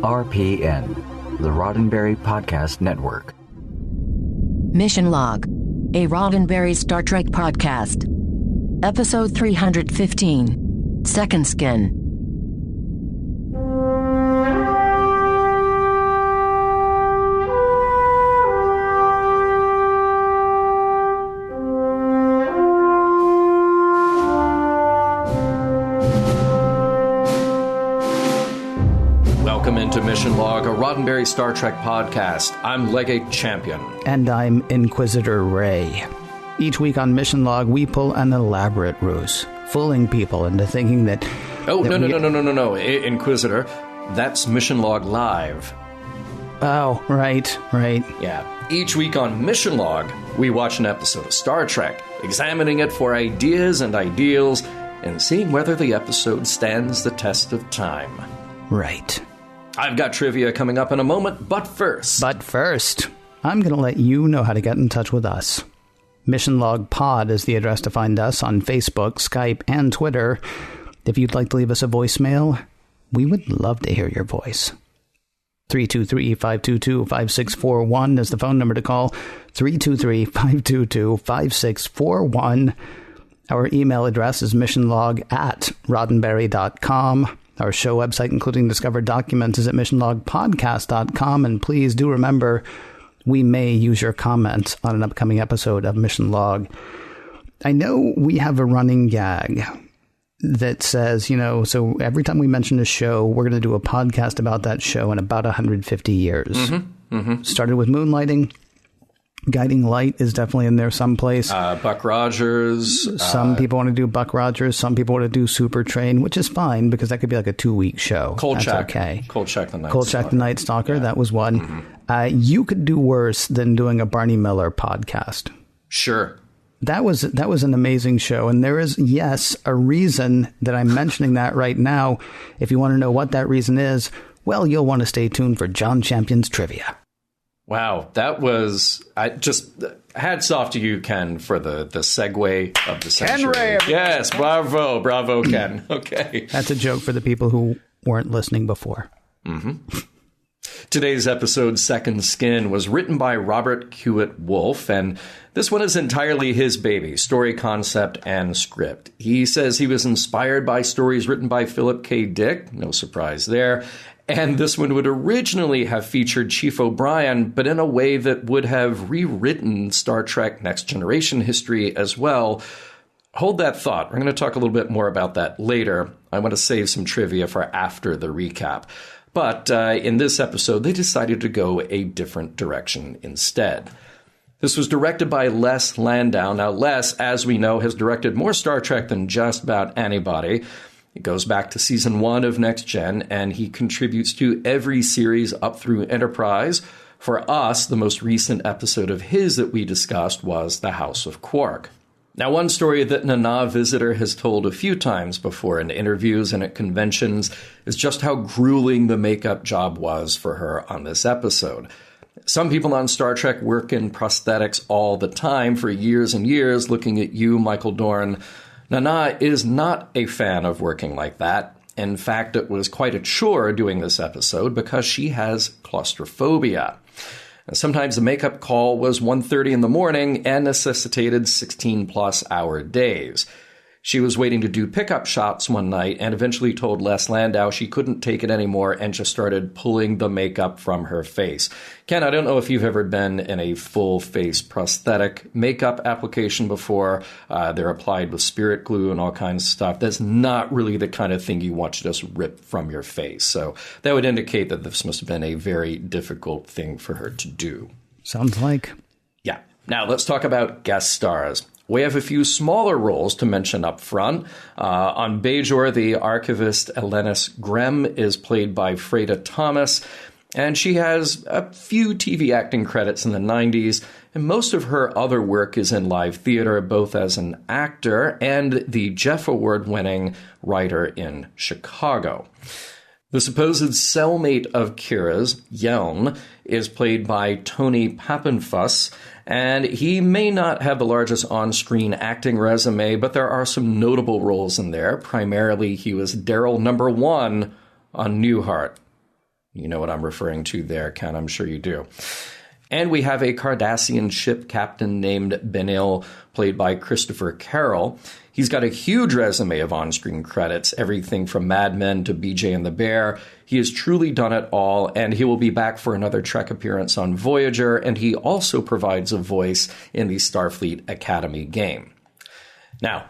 RPN, the Roddenberry Podcast Network. Mission Log, a Roddenberry Star Trek podcast. Episode 315, Second Skin. Welcome into Mission Log, a Roddenberry Star Trek podcast. I'm Legate Champion. And I'm Inquisitor Ray. Each week on Mission Log, we pull an elaborate ruse, fooling people into thinking that... No, Inquisitor. That's Mission Log Live. Oh, right. Yeah. Each week on Mission Log, we watch an episode of Star Trek, examining it for ideas and ideals, and seeing whether the episode stands the test of time. Right. I've got trivia coming up in a moment, but first, I'm going to let you know how to get in touch with us. Mission Log Pod is the address to find us on Facebook, Skype, and Twitter. If you'd like to leave us a voicemail, we would love to hear your voice. 323-522-5641 is the phone number to call. 323-522-5641. Our email address is missionlog@roddenberry.com. Our show website, including discovered documents, is at missionlogpodcast.com. And please do remember, we may use your comments on an upcoming episode of Mission Log. I know we have a running gag that says, so every time we mention a show, we're going to do a podcast about that show in about 150 years. Started with Moonlighting. Guiding Light is definitely in there someplace. Buck Rogers. Some people want to do Buck Rogers. Some people want to do Super Train, which is fine because that could be like a 2-week show. Kolchak. Okay. Kolchak the Night Kolchak Stalker. the Night Stalker. Yeah. That was one. You could do worse than doing a Barney Miller podcast. Sure. That was an amazing show. And there is, yes, a reason that I'm mentioning that right now. If you want to know what that reason is, well, you'll want to stay tuned for John Champion's trivia. Wow, that was... hats off to you, Ken, for the segue of the century. Ken Ray! Yes, bravo, Ken. Okay. That's a joke for the people who weren't listening before. Today's episode, Second Skin, was written by Robert Hewitt Wolfe, and this one is entirely his baby, story concept and script. He says he was inspired by stories written by Philip K. Dick, no surprise there, and this one would originally have featured Chief O'Brien, but in a way that would have rewritten Star Trek Next Generation history as well. Hold that thought. We're going to talk a little bit more about that later. I want to save some trivia for after the recap. But in this episode, they decided to go a different direction instead. This was directed by Les Landau. Now, Les, as we know, has directed more Star Trek than just about anybody. It goes back to season 1 of Next Gen, and he contributes to every series up through Enterprise. For us, the most recent episode of his that we discussed was The House of Quark. Now, one story that Nana Visitor has told a few times before in interviews and at conventions is just how grueling the makeup job was for her on this episode. Some people on Star Trek work in prosthetics all the time for years and years, looking at you, Michael Dorn. Nana is not a fan of working like that. In fact, it was quite a chore doing this episode because she has claustrophobia. And sometimes the makeup call was 1:30 in the morning and necessitated 16-plus hour days. She was waiting to do pickup shots one night and eventually told Les Landau she couldn't take it anymore and just started pulling the makeup from her face. Ken, I don't know if you've ever been in a full-face prosthetic makeup application before. They're applied with spirit glue and all kinds of stuff. That's not really the kind of thing you want to just rip from your face. So that would indicate that this must have been a very difficult thing for her to do. Sounds like. Yeah. Now, let's talk about guest stars. We have a few smaller roles to mention up front. On Bajor, the archivist Elenis Grem is played by Freda Thomas, and she has a few TV acting credits in the 90s, and most of her other work is in live theater, both as an actor and the Jeff Award-winning writer in Chicago. The supposed cellmate of Kira's, Yelm, is played by Tony Pappenfuss, and he may not have the largest on-screen acting resume, but there are some notable roles in there. Primarily, he was Daryl No. 1 on Newhart. You know what I'm referring to there, Ken. I'm sure you do. And we have a Cardassian ship captain named Benil, played by Christopher Carroll. He's got a huge resume of on-screen credits, everything from Mad Men to BJ and the Bear. He has truly done it all, and he will be back for another Trek appearance on Voyager, and he also provides a voice in the Starfleet Academy game. Now,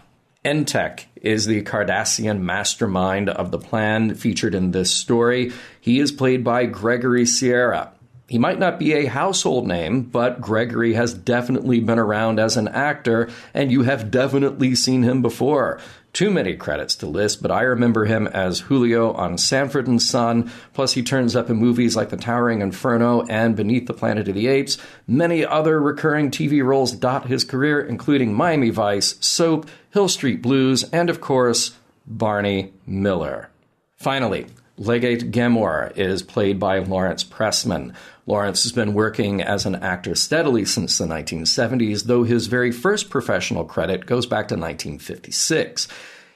Entek is the Cardassian mastermind of the plan featured in this story. He is played by Gregory Sierra. He might not be a household name, but Gregory has definitely been around as an actor, and you have definitely seen him before. Too many credits to list, but I remember him as Julio on Sanford and Son, plus he turns up in movies like The Towering Inferno and Beneath the Planet of the Apes. Many other recurring TV roles dot his career, including Miami Vice, Soap, Hill Street Blues, and of course, Barney Miller. Finally, Legate Gamor is played by Lawrence Pressman. Lawrence has been working as an actor steadily since the 1970s, though his very first professional credit goes back to 1956.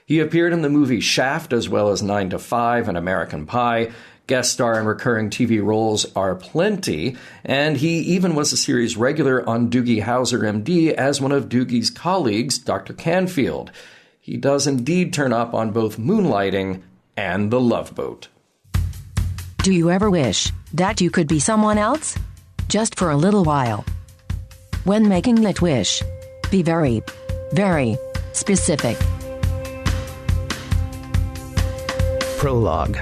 He appeared in the movie Shaft as well as 9 to 5 and American Pie. Guest star and recurring TV roles are plenty, and he even was a series regular on Doogie Howser, MD, as one of Doogie's colleagues, Dr. Canfield. He does indeed turn up on both Moonlighting and The Love Boat. Do you ever wish that you could be someone else? Just for a little while. When making that wish, be very, very specific. Prologue.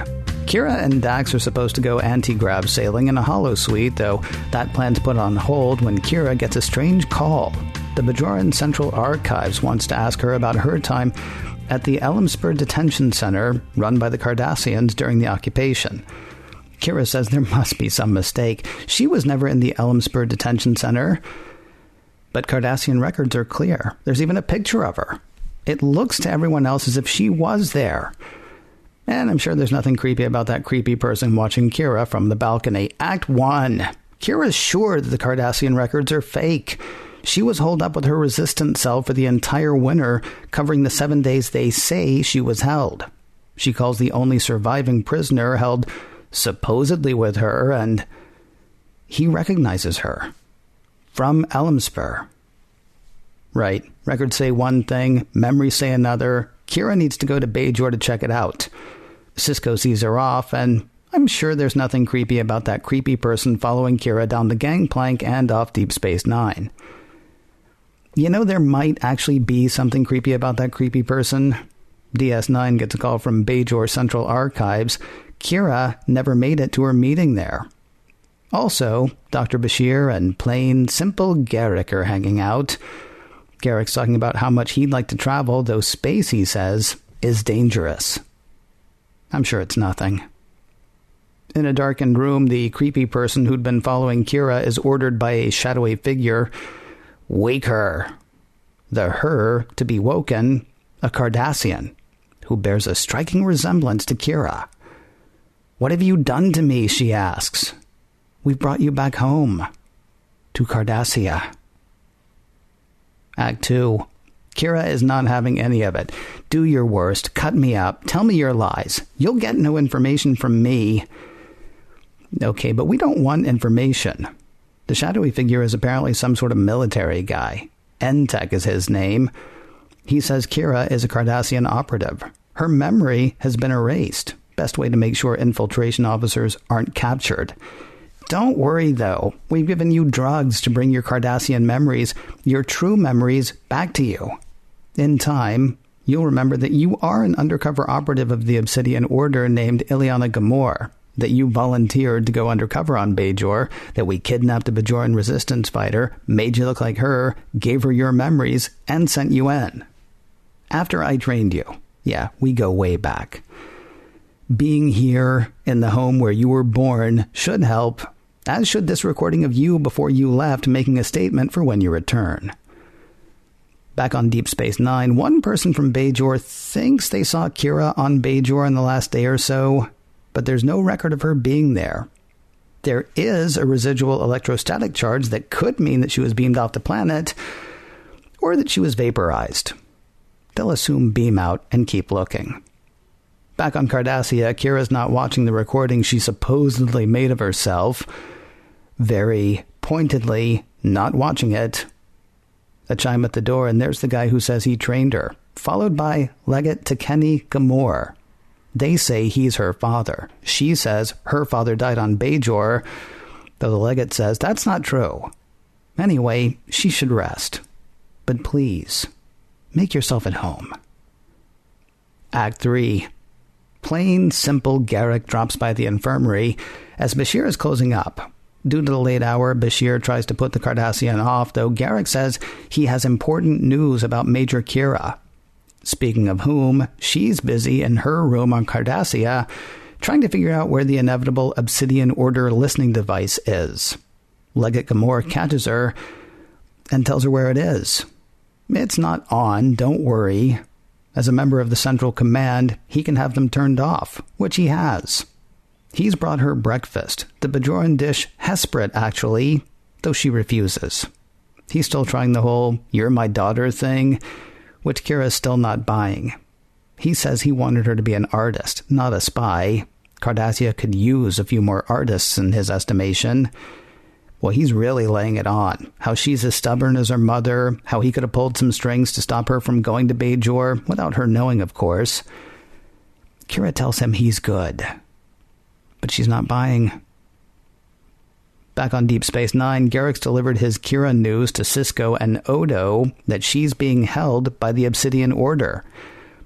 Kira and Dax are supposed to go anti-grav sailing in a holosuite, though that plan's put on hold when Kira gets a strange call. The Bajoran Central Archives wants to ask her about her time at the Elmspur Detention Center run by the Cardassians during the occupation. Kira says there must be some mistake. She was never in the Elmspur Detention Center. But Cardassian records are clear. There's even a picture of her. It looks to everyone else as if she was there. And I'm sure there's nothing creepy about that creepy person watching Kira from the balcony. Act 1. Kira's sure that the Cardassian records are fake. She was holed up with her resistant self for the entire winter, covering the 7 days they say she was held. She calls the only surviving prisoner held supposedly with her, and he recognizes her. From Elmspur. Right. Records say one thing, memories say another. Kira needs to go to Bajor to check it out. Sisko sees her off, and I'm sure there's nothing creepy about that creepy person following Kira down the gangplank and off Deep Space Nine. You know, there might actually be something creepy about that creepy person. DS9 gets a call from Bajor Central Archives. Kira never made it to her meeting there. Also, Dr. Bashir and plain, simple Garak are hanging out. Garak's talking about how much he'd like to travel, though space, he says, is dangerous. I'm sure it's nothing. In a darkened room, the creepy person who'd been following Kira is ordered by a shadowy figure, "Wake her." The her to be woken, a Cardassian, who bears a striking resemblance to Kira. "What have you done to me?" she asks. "We've brought you back home. To Cardassia." Act 2. Kira is not having any of it. Do your worst. Cut me up. Tell me your lies. You'll get no information from me. Okay, but we don't want information. The shadowy figure is apparently some sort of military guy. Entek is his name. He says Kira is a Cardassian operative. Her memory has been erased. Best way to make sure infiltration officers aren't captured. Don't worry, though. We've given you drugs to bring your Cardassian memories, your true memories, back to you. In time, you'll remember that you are an undercover operative of the Obsidian Order named Iliana Gamor, that you volunteered to go undercover on Bajor, that we kidnapped a Bajoran resistance fighter, made you look like her, gave her your memories, and sent you in. After I trained you. Yeah, we go way back. Being here in the home where you were born should help, as should this recording of you before you left, making a statement for when you return. Back on Deep Space Nine, one person from Bajor thinks they saw Kira on Bajor in the last day or so, but there's no record of her being there. There is a residual electrostatic charge that could mean that she was beamed off the planet, or that she was vaporized. They'll assume beam out and keep looking. Back on Cardassia, Kira's not watching the recording she supposedly made of herself. Very pointedly not watching it. A chime at the door, and there's the guy who says he trained her, followed by Legate Tekeni Gamor. They say he's her father. She says her father died on Bajor, though the legate says that's not true. Anyway, she should rest. But please, make yourself at home. Act 3. Plain, simple Garak drops by the infirmary as Bashir is closing up. Due to the late hour, Bashir tries to put the Cardassian off, though Garak says he has important news about Major Kira. Speaking of whom, she's busy in her room on Cardassia, trying to figure out where the inevitable Obsidian Order listening device is. Legate Gamor catches her and tells her where it is. It's not on, don't worry. As a member of the Central Command, he can have them turned off, which he has. He's brought her breakfast, the Bajoran dish Hesprit, actually, though she refuses. He's still trying the whole "you're my daughter" thing, which Kira's still not buying. He says he wanted her to be an artist, not a spy. Cardassia could use a few more artists in his estimation. Well, he's really laying it on. How she's as stubborn as her mother, how he could have pulled some strings to stop her from going to Bajor, without her knowing, of course. Kira tells him he's good. But she's not buying. Back on Deep Space Nine, Garak's delivered his Kira news to Sisko and Odo that she's being held by the Obsidian Order.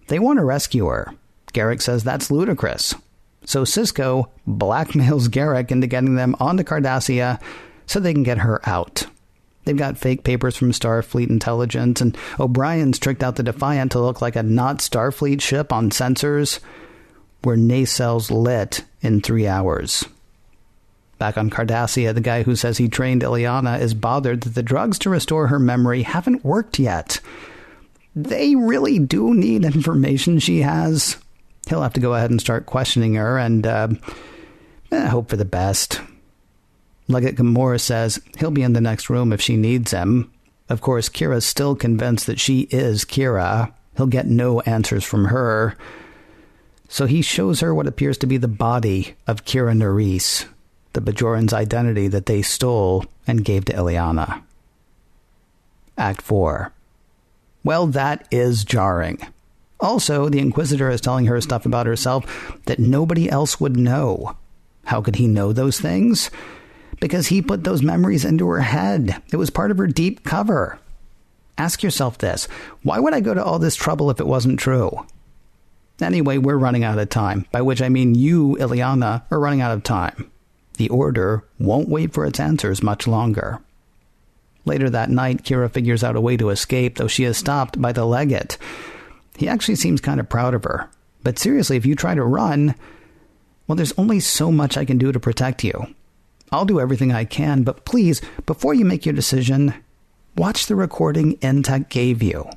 They want to rescue her. Garak says that's ludicrous. So Sisko blackmails Garak into getting them onto Cardassia so they can get her out. They've got fake papers from Starfleet intelligence, and O'Brien's tricked out the Defiant to look like a not Starfleet ship on sensors. Were nacelles lit in 3 hours. Back on Cardassia, the guy who says he trained Iliana is bothered that the drugs to restore her memory haven't worked yet. They really do need information she has. He'll have to go ahead and start questioning her and hope for the best. Legate Gamor says he'll be in the next room if she needs him. Of course, Kira's still convinced that she is Kira. He'll get no answers from her. So he shows her what appears to be the body of Kira Nerys, the Bajoran's identity that they stole and gave to Iliana. Act 4. Well, that is jarring. Also, the Inquisitor is telling her stuff about herself that nobody else would know. How could he know those things? Because he put those memories into her head. It was part of her deep cover. Ask yourself this. Why would I go to all this trouble if it wasn't true? Anyway, we're running out of time, by which I mean you, Iliana, are running out of time. The Order won't wait for its answers much longer. Later that night, Kira figures out a way to escape, though she is stopped by the Legate. He actually seems kind of proud of her. But seriously, if you try to run, well, there's only so much I can do to protect you. I'll do everything I can, but please, before you make your decision, watch the recording Entek gave you.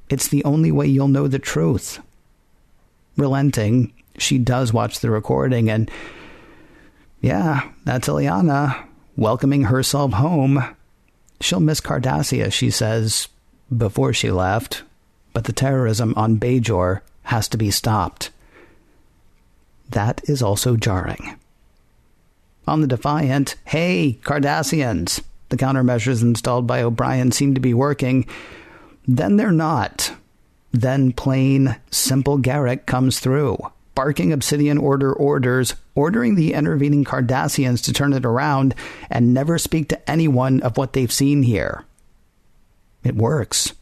It's the only way you'll know the truth. Relenting, she does watch the recording, and yeah, that's Iliana welcoming herself home. She'll miss Cardassia, she says, before she left, but the terrorism on Bajor has to be stopped. That is also jarring. On the Defiant, hey, Cardassians! The countermeasures installed by O'Brien seem to be working. Then they're not. Then plain, simple Garak comes through, barking Obsidian Order orders, ordering the intervening Cardassians to turn it around and never speak to anyone of what they've seen here. It works.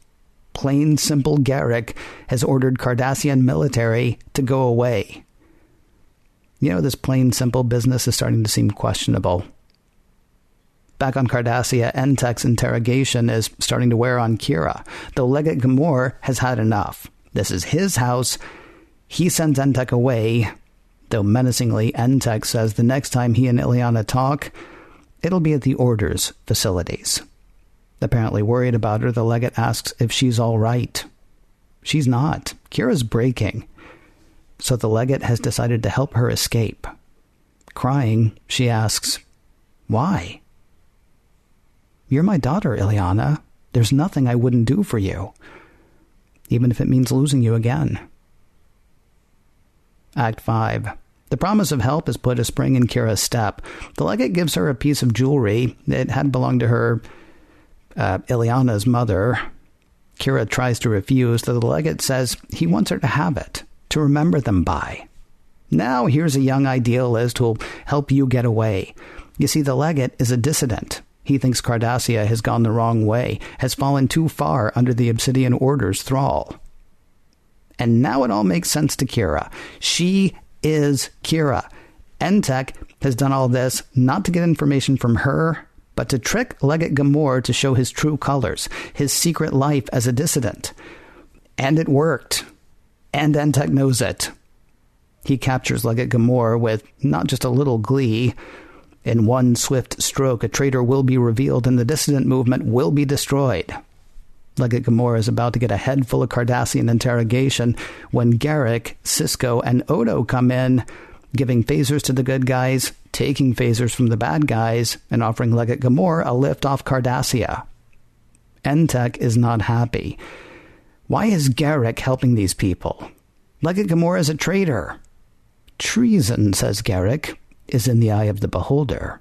Plain, simple Garak has ordered Cardassian military to go away. You know, this plain, simple business is starting to seem questionable. Back on Cardassia, Entek's interrogation is starting to wear on Kira, though Legate Gamor has had enough. This is his house. He sends Entek away, though menacingly, Entek says the next time he and Iliana talk, it'll be at the Order's facilities. Apparently worried about her, the Legate asks if she's all right. She's not. Kira's breaking. So the Legate has decided to help her escape. Crying, she asks, "Why?" "You're my daughter, Iliana. There's nothing I wouldn't do for you, even if it means losing you again." Act 5. The promise of help has put a spring in Kira's step. The legate gives her a piece of jewelry that had belonged to her, Iliana's mother. Kira tries to refuse, though the legate says he wants her to have it, to remember them by. Now here's a young idealist who'll help you get away. You see, the legate is a dissident. He thinks Cardassia has gone the wrong way, has fallen too far under the Obsidian Order's thrall. And now it all makes sense to Kira. She is Kira. Entek has done all this not to get information from her, but to trick Legate Gamor to show his true colors, his secret life as a dissident. And it worked. And Entek knows it. He captures Legate Gamor with not just a little glee. In one swift stroke, a traitor will be revealed and the dissident movement will be destroyed. Legate Gamor is about to get a head full of Cardassian interrogation when Garak, Sisko, and Odo come in, giving phasers to the good guys, taking phasers from the bad guys, and offering Legate Gamor a lift off Cardassia. Entek is not happy. Why is Garak helping these people? Legate Gamor is a traitor. Treason, says Garak, is in the eye of the beholder.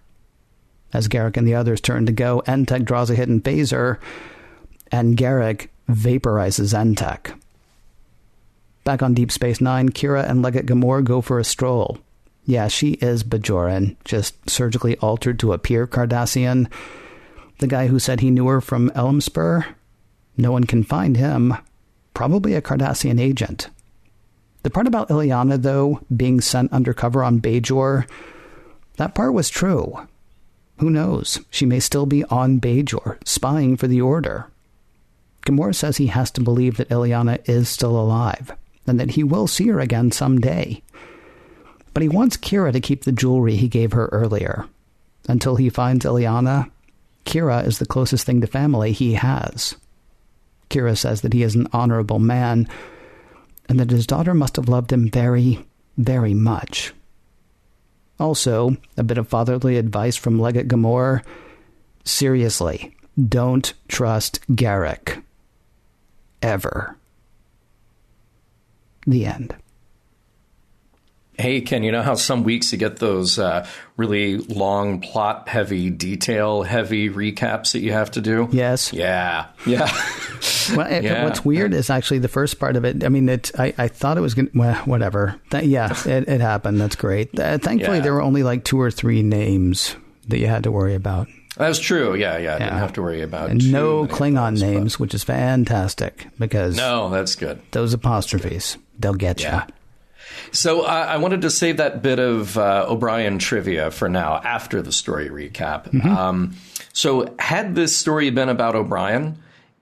As Garak and the others turn to go, Entek draws a hidden phaser, and Garak vaporizes Entek. Back on Deep Space Nine, Kira and Legate Gamor go for a stroll. Yeah, she is Bajoran, just surgically altered to appear Cardassian. The guy who said he knew her from Elmspur? No one can find him. Probably a Cardassian agent. The part about Iliana, though, being sent undercover on Bajor, that part was true. Who knows? She may still be on Bajor, spying for the Order. Gamor says he has to believe that Iliana is still alive, and that he will see her again someday. But he wants Kira to keep the jewelry he gave her earlier. Until he finds Iliana, Kira is the closest thing to family he has. Kira says that he is an honorable man, and that his daughter must have loved him very, very much. Also, a bit of fatherly advice from Legate Gamor. Seriously, don't trust Garak. Ever. The end. Hey, Ken, you know how some weeks you get those really long, plot-heavy, detail-heavy recaps that you have to do? Yes. Yeah. Well, what's weird is actually the first part of it. I mean, I thought it was going to... Well, whatever. It happened. That's great. Thankfully, there were only like 2 or 3 names that you had to worry about. That's true. Yeah. I didn't have to worry about and no Klingon names, which is fantastic because... No, that's good. Those apostrophes, they'll get you. So I wanted to save that bit of O'Brien trivia for now, after the story recap. Mm-hmm. So had this story been about O'Brien,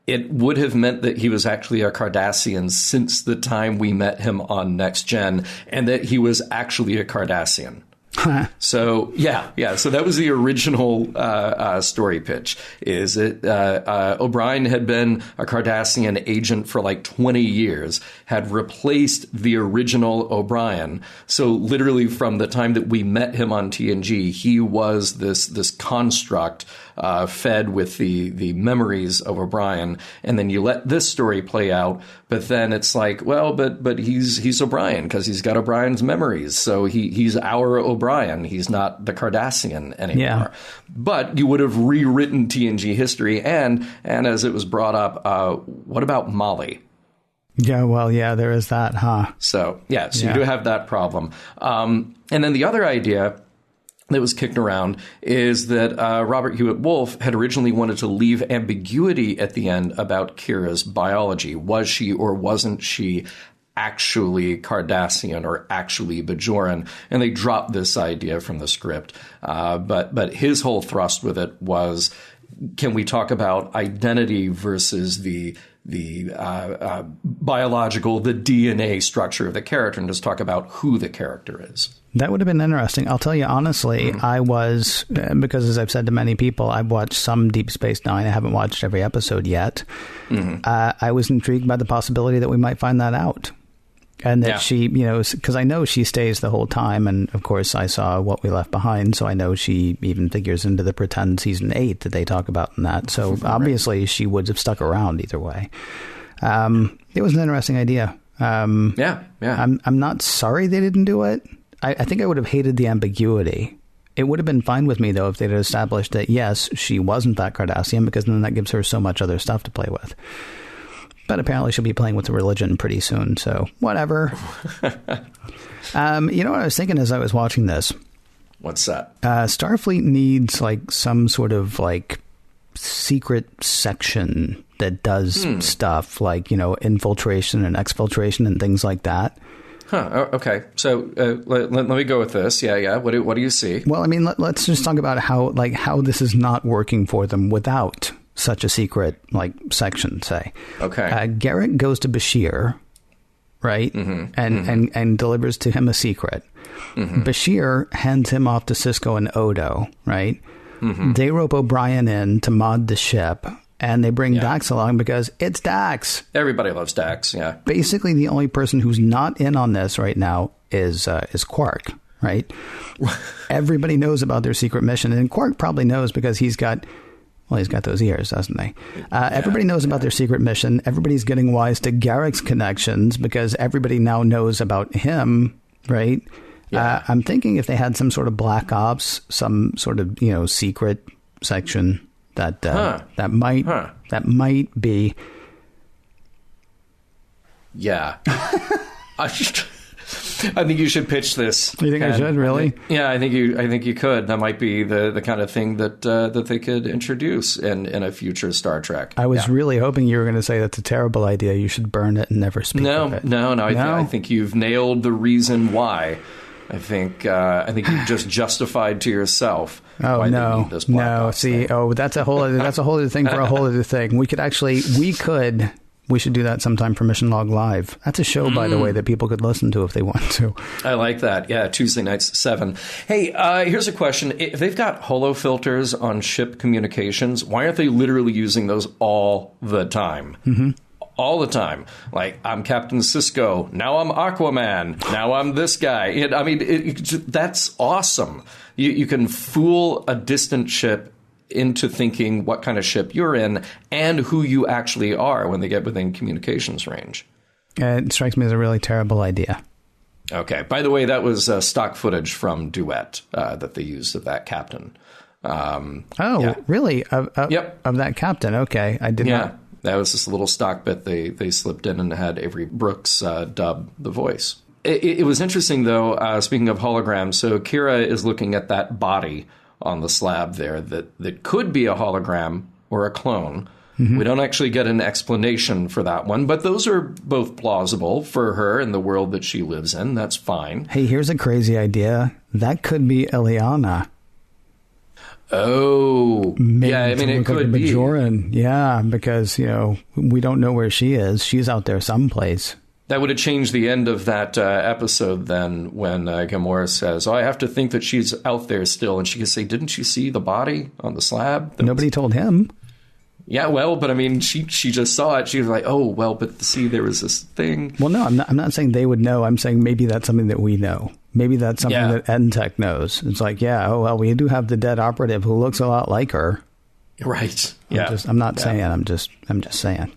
it would have meant that he was actually a Cardassian since the time we met him on Next Gen, and that he was actually a Cardassian. So, so that was the original story pitch, is that O'Brien had been a Cardassian agent for like 20 years, had replaced the original O'Brien. So literally from the time that we met him on TNG, he was this construct fed with the memories of O'Brien. And then you let this story play out, but then it's like, well, but he's O'Brien because he's got O'Brien's memories. So he's our O'Brien. He's not the Cardassian anymore. Yeah. But you would have rewritten TNG history. And as it was brought up, what about Molly? Yeah, well, yeah, there is that, huh? So you do have that problem. And then the other idea that was kicked around is that Robert Hewitt Wolf had originally wanted to leave ambiguity at the end about Kira's biology. Was she or wasn't she actually Cardassian or actually Bajoran? And they dropped this idea from the script. But his whole thrust with it was, can we talk about identity versus the biological, the DNA structure of the character, and just talk about who the character is? That would have been interesting. I'll tell you honestly, I was, because as I've said to many people, I've watched some Deep Space Nine. I haven't watched every episode yet. I was intrigued by the possibility that we might find that out. And that she, because I know she stays the whole time. And of course, I saw What We Left Behind. So I know she even figures into the Pretend season 8 that they talk about in that. So obviously she would have stuck around either way. It was an interesting idea. Yeah. I'm not sorry they didn't do it. I think I would have hated the ambiguity. It would have been fine with me, though, if they'd established that, yes, she was in fact Cardassian, because then that gives her so much other stuff to play with. But apparently she'll be playing with the religion pretty soon, so whatever. You know what I was thinking as I was watching this? What's that? Starfleet needs like some sort of like secret section that does stuff like, infiltration and exfiltration and things like that. Huh. Okay. So let me go with this. Yeah. What do you see? Well, I mean, let's just talk about how this is not working for them without such a secret section, say. Okay. Garak goes to Bashir, right? And delivers to him a secret. Bashir hands him off to Sisko and Odo, right? They rope O'Brien in to mod the ship. And they bring Dax along because it's Dax. Everybody loves Dax, yeah. Basically, the only person who's not in on this right now is Quark, right? Everybody knows about their secret mission. And Quark probably knows because he's got those ears, doesn't he? Everybody knows about their secret mission. Everybody's getting wise to Garak's connections because everybody now knows about him, right? Yeah. I'm thinking if they had some sort of black ops, some sort of, secret section... That might be. Yeah. I think you should pitch this. You think I should really? I think you could. That might be the kind of thing that they could introduce in a future Star Trek. I was really hoping you were going to say that's a terrible idea. You should burn it and never speak of it. No. I think you've nailed the reason why. I think you've just justified to yourself. Oh no! See, that's a whole other thing for a whole other thing. We should do that sometime for Mission Log Live. That's a show, by the way, that people could listen to if they want to. I like that. Yeah, Tuesday nights 7. Hey, here's a question: if they've got holo filters on ship communications, why aren't they literally using those all the time? All the time. Like, I'm Captain Sisko. Now I'm Aquaman. Now I'm this guy. That's awesome. You can fool a distant ship into thinking what kind of ship you're in and who you actually are when they get within communications range. It strikes me as a really terrible idea. Okay. By the way, that was stock footage from Duet that they used of that captain. Really? Of that captain? Okay. I did not. That was this little stock bit they slipped in and had Avery Brooks dub the voice. It was interesting, though, speaking of holograms, so Kira is looking at that body on the slab there that could be a hologram or a clone. We don't actually get an explanation for that one, but those are both plausible for her in the world that she lives in. That's fine. Hey, here's a crazy idea. That could be Iliana. Oh, it could be. Bajoran. Yeah, because, we don't know where she is. She's out there someplace. That would have changed the end of that episode then when Gamora says, I have to think that she's out there still. And she could say, didn't you see the body on the slab? Nobody told him. Yeah, well, but she just saw it. She was like, oh, well, but see, there was this thing. Well, no, I'm not saying they would know. I'm saying maybe that's something that we know. Maybe that's something that EdTech knows. It's like, we do have the dead operative who looks a lot like her. Right. I'm not saying. I'm just saying.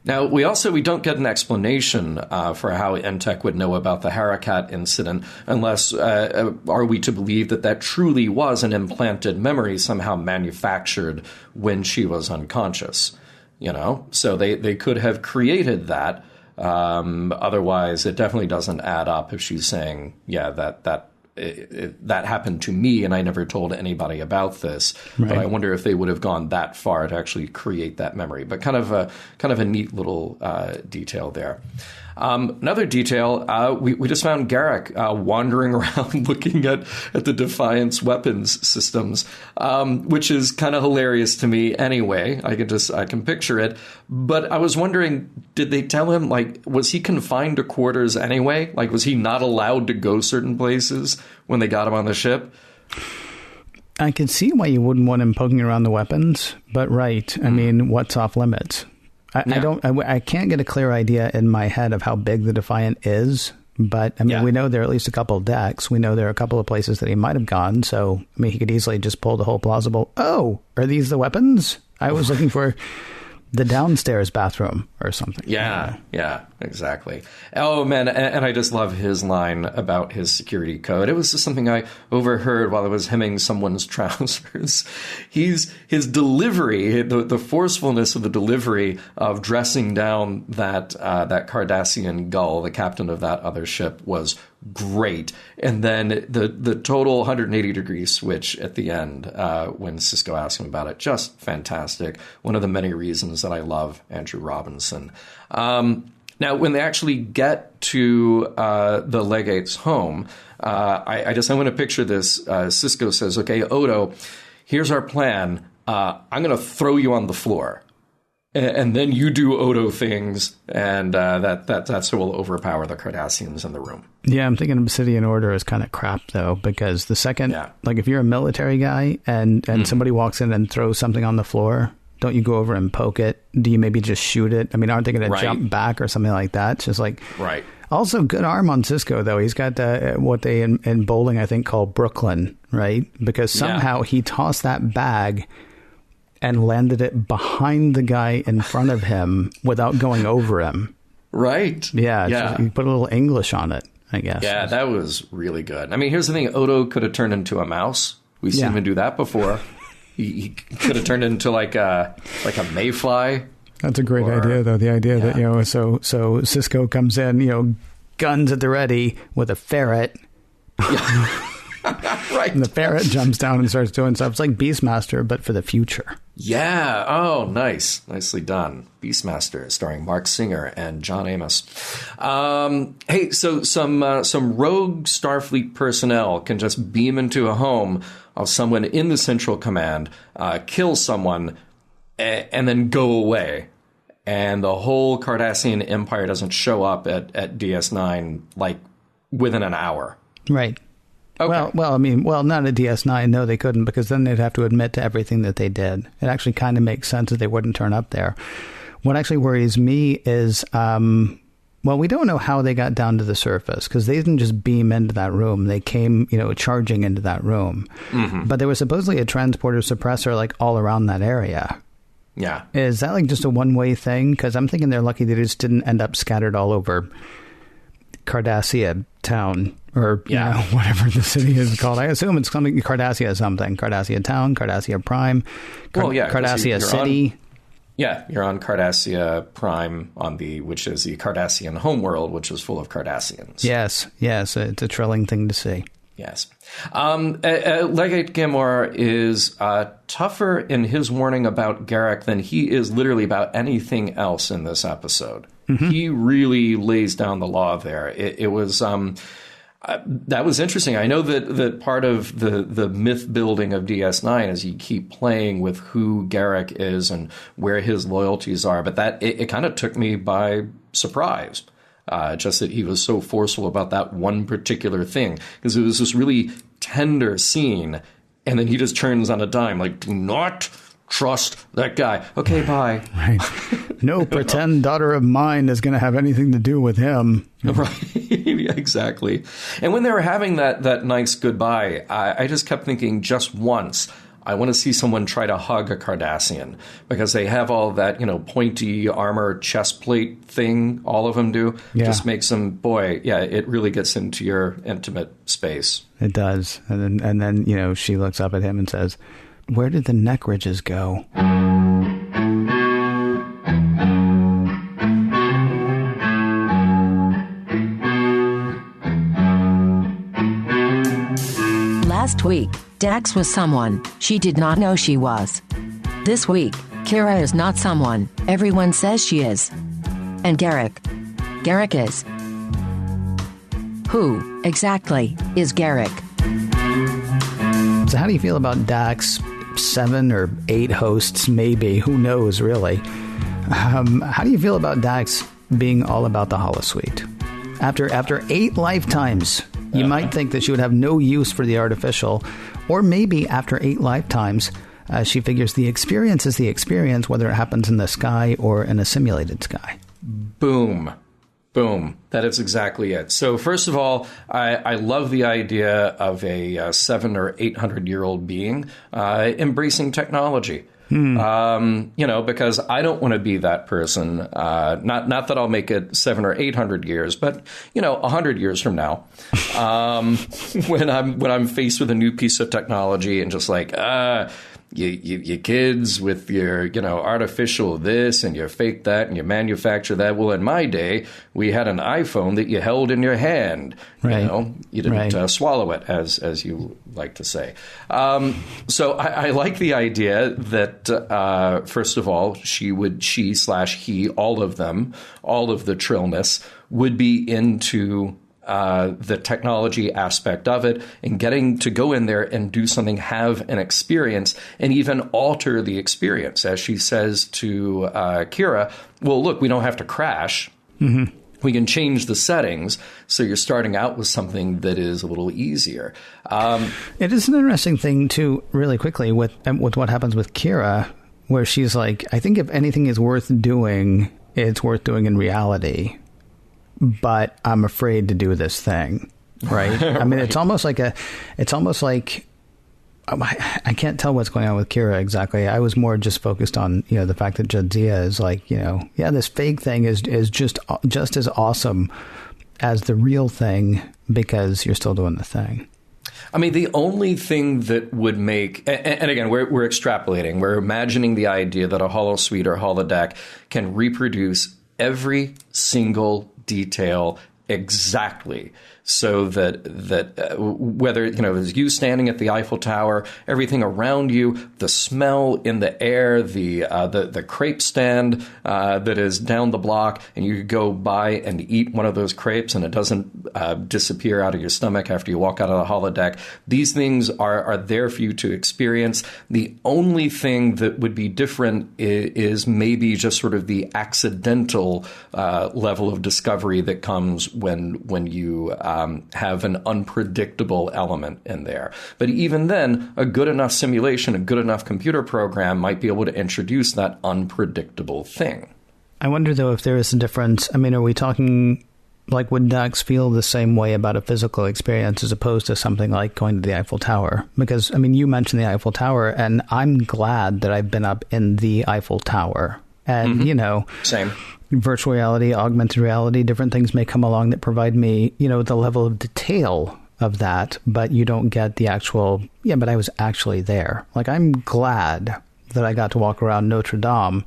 Now, we don't get an explanation for how EdTech would know about the Harakat incident unless are we to believe that truly was an implanted memory somehow manufactured when she was unconscious, So they could have created that. Otherwise, it definitely doesn't add up if she's saying, that happened to me and I never told anybody about this. Right. But I wonder if they would have gone that far to actually create that memory. But kind of a neat little detail there. Another detail, we just found Garak wandering around looking at the Defiance weapons systems, which is kind of hilarious to me anyway. I can picture it. But I was wondering, did they tell him, was he confined to quarters anyway? Was he not allowed to go certain places when they got him on the ship? I can see why you wouldn't want him poking around the weapons, but right. I mean, what's off limits? I can't get a clear idea in my head of how big the Defiant is, but we know there are at least a couple of decks. We know there are a couple of places that he might have gone. So, he could easily just pull the whole plausible. Oh, are these the weapons? I was looking for the downstairs bathroom or something. Yeah, exactly. Oh, man, and I just love his line about his security code. It was just something I overheard while I was hemming someone's trousers. His delivery, the forcefulness of the delivery of dressing down that Cardassian gull, the captain of that other ship, was great. And then the total 180-degree switch at the end when Sisko asked him about it, just fantastic. One of the many reasons that I love Andrew Robinson. Now, when they actually get to the legate's home, I want to picture this. Sisko says, okay, Odo, here's our plan. I'm going to throw you on the floor. And then you do Odo things, and that's what will overpower the Cardassians in the room. Yeah, I'm thinking Obsidian Order is kind of crap, though, because the second, like if you're a military guy and somebody walks in and throws something on the floor, don't you go over and poke it? Do you maybe just shoot it? I mean, aren't they going to jump back or something like that? It's just like... Right. Also, good arm on Sisko, though. He's got what they in bowling, I think, call Brooklyn, right? Because somehow he tossed that bag and landed it behind the guy in front of him without going over him. Right. Yeah. Just, you put a little English on it, I guess. Yeah, that was really good. I mean, here's the thing. Odo could have turned into a mouse. We've seen him do that before. He could have turned into like a mayfly. That's a great idea, though. The idea that, so Sisko comes in, guns at the ready with a ferret. Right. And the ferret jumps down and starts doing stuff. It's like Beastmaster, but for the future. Yeah. Oh, nice. Nicely done. Beastmaster, starring Mark Singer and John Amos. Hey, so some rogue Starfleet personnel can just beam into a home of someone in the Central Command, kill someone, and then go away. And the whole Cardassian Empire doesn't show up at DS9 like within an hour. Right. Okay. Well, not at DS9. No, they couldn't, because then they'd have to admit to everything that they did. It actually kind of makes sense that they wouldn't turn up there. What actually worries me is, we don't know how they got down to the surface, because they didn't just beam into that room. They came, charging into that room. Mm-hmm. But there was supposedly a transporter suppressor like all around that area. Yeah. Is that like just a one-way thing? Because I'm thinking they're lucky they just didn't end up scattered all over Cardassia town, or whatever the city is called. I assume it's something Cardassia something. Cardassia town, Cardassia Prime, Cardassia City. You're on Cardassia Prime which is the Cardassian homeworld, which is full of Cardassians. Yes, it's a thrilling thing to see. Yes. Legate Gamora is tougher in his warning about Garak than he is literally about anything else in this episode. Mm-hmm. He really lays down the law there. It was that was interesting. I know that part of the myth building of DS9 is you keep playing with who Garak is and where his loyalties are, but that it kind of took me by surprise. Just that he was so forceful about that one particular thing, because it was this really tender scene, and then he just turns on a dime, like, do not trust that guy. Okay, bye. Right. No pretend daughter of mine is going to have anything to do with him. Right. Yeah, exactly. And when they were having that nice goodbye, I just kept thinking, just once, I want to see someone try to hug a Cardassian, because they have all that, pointy armor chest plate thing. All of them do. Yeah. Just makes them, it really gets into your intimate space. It does. And then, she looks up at him and says, where did the neck ridges go? Last week, Dax was someone she did not know she was. This week, Kira is not someone everyone says she is. And Garak is. Who, exactly, is Garak? So how do you feel about Dax? 7 or 8 hosts, maybe. Who knows, really? How do you feel about Dax being all about the holosuite? After 8 lifetimes... You might think that she would have no use for the artificial, or maybe after 8 lifetimes, she figures the experience is the experience, whether it happens in the sky or in a simulated sky. Boom. That is exactly it. So first of all, I love the idea of a 700 or 800-year-old being embracing technology. Because I don't want to be that person. Not that I'll make it 700 or 800 years, but 100 years from now, when I'm faced with a new piece of technology and just like you kids with your artificial this and your fake that and you manufacture that. Well, in my day, we had an iPhone that you held in your hand. Right. You didn't swallow it, as you like to say. So I like the idea that first of all, she/he, all of them, all of the Trillness would be into the technology aspect of it and getting to go in there and do something, have an experience, and even alter the experience. As she says to Kira, well, look, we don't have to crash. Mm-hmm. We can change the settings, so you're starting out with something that is a little easier. It is an interesting thing, too, really quickly, with what happens with Kira, where she's like, I think if anything is worth doing, it's worth doing in reality. But I'm afraid to do this thing, right? I mean, it's almost like I can't tell what's going on with Kira exactly. I was more just focused on, the fact that Jadzia is like, this fake thing is just as awesome as the real thing because you're still doing the thing. I mean, the only thing that would make, and again, we're extrapolating, we're imagining the idea that a holosuite or holodeck can reproduce every single detail exactly, so that whether it's you standing at the Eiffel Tower, everything around you, the smell in the air, the crepe stand that is down the block, and you could go by and eat one of those crepes and it doesn't disappear out of your stomach after you walk out of the holodeck. These things are there for you to experience. The only thing that would be different is maybe just sort of the accidental level of discovery that comes when you have an unpredictable element in there. But even then, a good enough simulation, a good enough computer program might be able to introduce that unpredictable thing. I wonder, though, if there is a difference. I mean, are we talking, like, would Dax feel the same way about a physical experience as opposed to something like going to the Eiffel Tower? Because, I mean, you mentioned the Eiffel Tower, and I'm glad that I've been up in the Eiffel Tower. And, Same. Virtual reality, augmented reality, different things may come along that provide me, the level of detail of that, but you don't get the actual, but I was actually there. Like, I'm glad that I got to walk around Notre Dame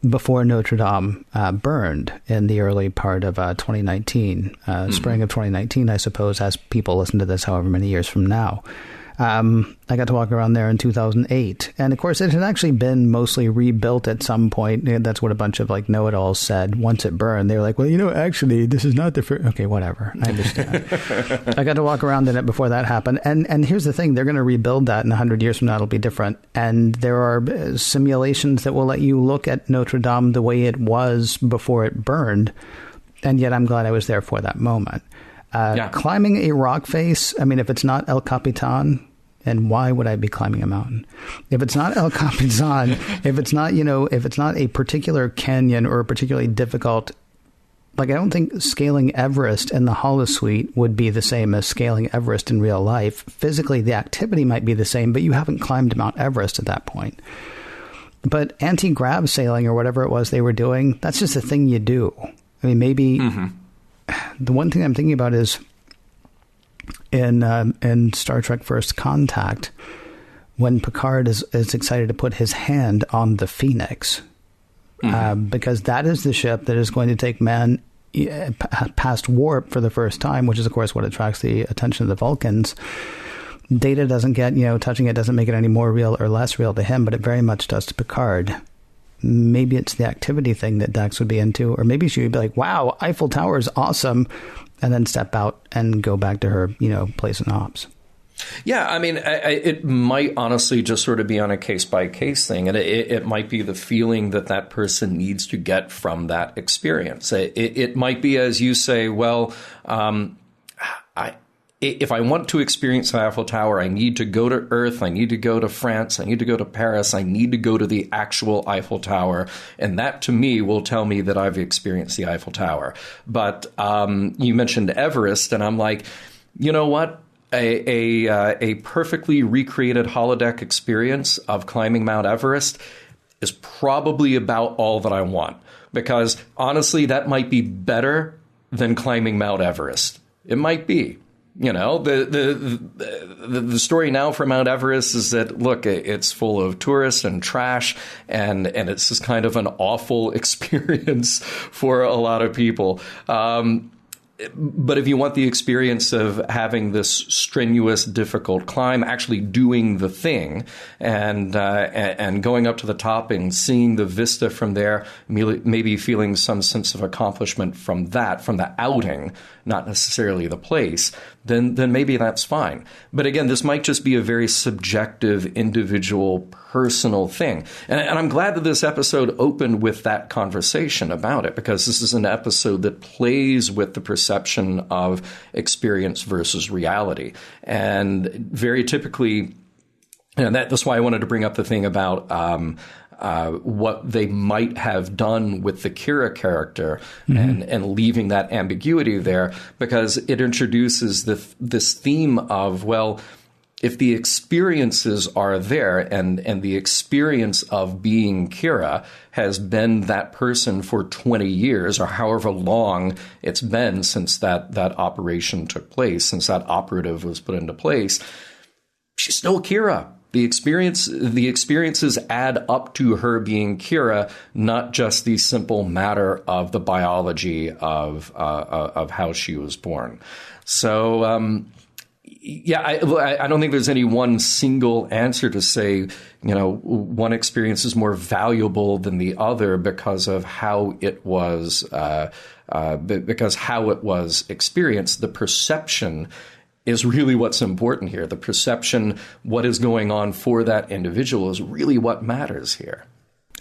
before Notre Dame burned in the early part of 2019, spring of 2019, I suppose, as people listen to this however many years from now. I got to walk around there in 2008. And of course, it had actually been mostly rebuilt at some point. That's what a bunch of like know-it-alls said. Once it burned, they were like, well, actually, this is not the first. Okay, whatever. I understand. I got to walk around in it before that happened. And here's the thing. They're going to rebuild that in 100 years from now. It'll be different. And there are simulations that will let you look at Notre Dame the way it was before it burned. And yet I'm glad I was there for that moment. Climbing a rock face, I mean, if it's not El Capitan, and why would I be climbing a mountain? If it's not El Capitan, if it's not, if it's not a particular canyon or a particularly difficult, like, I don't think scaling Everest in the holosuite would be the same as scaling Everest in real life. Physically, the activity might be the same, but you haven't climbed Mount Everest at that point. But anti-grav sailing or whatever it was they were doing, that's just a thing you do. I mean, maybe... Mm-hmm. The one thing I'm thinking about is in Star Trek First Contact, when Picard is excited to put his hand on the Phoenix, because that is the ship that is going to take man past warp for the first time, which is, of course, what attracts the attention of the Vulcans. Data doesn't get, touching it doesn't make it any more real or less real to him, but it very much does to Picard. Maybe it's the activity thing that Dax would be into, or maybe she would be like, wow, Eiffel Tower is awesome, and then step out and go back to her, place in ops. Yeah, I mean, it might honestly just sort of be on a case-by-case thing, and it might be the feeling that person needs to get from that experience. It might be, as you say, well, if I want to experience the Eiffel Tower, I need to go to Earth, I need to go to France, I need to go to Paris, I need to go to the actual Eiffel Tower, and that to me will tell me that I've experienced the Eiffel Tower. But you mentioned Everest, and I'm like, you know what? a perfectly recreated holodeck experience of climbing Mount Everest is probably about all that I want. Because honestly, that might be better than climbing Mount Everest. It might be. You know, the story now for Mount Everest is that, look, it's full of tourists and trash, and it's just kind of an awful experience for a lot of people. But if you want the experience of having this strenuous, difficult climb, actually doing the thing, and going up to the top and seeing the vista from there, maybe feeling some sense of accomplishment from that, from the outing, not necessarily the place, then maybe that's fine. But again, this might just be a very subjective, individual, personal thing. And I'm glad that this episode opened with that conversation about it, because this is an episode that plays with the perception of experience versus reality. And very typically, and that's why I wanted to bring up the thing about what they might have done with the Kira character, and leaving that ambiguity there, because it introduces this theme of, well, if the experiences are there, and the experience of being Kira has been that person for 20 years, or however long it's been since that operation took place, since that operative was put into place, she's still Kira. The experiences add up to her being Kira, not just the simple matter of the biology of how she was born. So, yeah, I don't think there's any one single answer to say, you know, one experience is more valuable than the other because of how it was, because how it was experienced. The perception is really what's important here. The perception, what is going on for that individual, is really what matters here.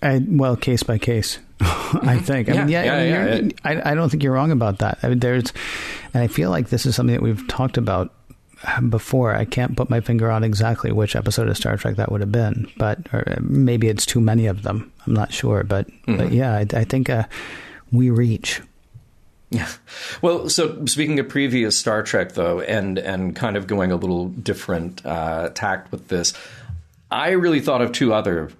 Well, case by case, I think. I mean, I don't think you're wrong about that. I mean, and I feel like this is something that we've talked about before. I can't put my finger on exactly which episode of Star Trek that would have been, or maybe it's too many of them. I'm not sure, but yeah, I think we reach. Yeah. Well, so speaking of previous Star Trek, though, and kind of going a little different tact with this, I really thought of two other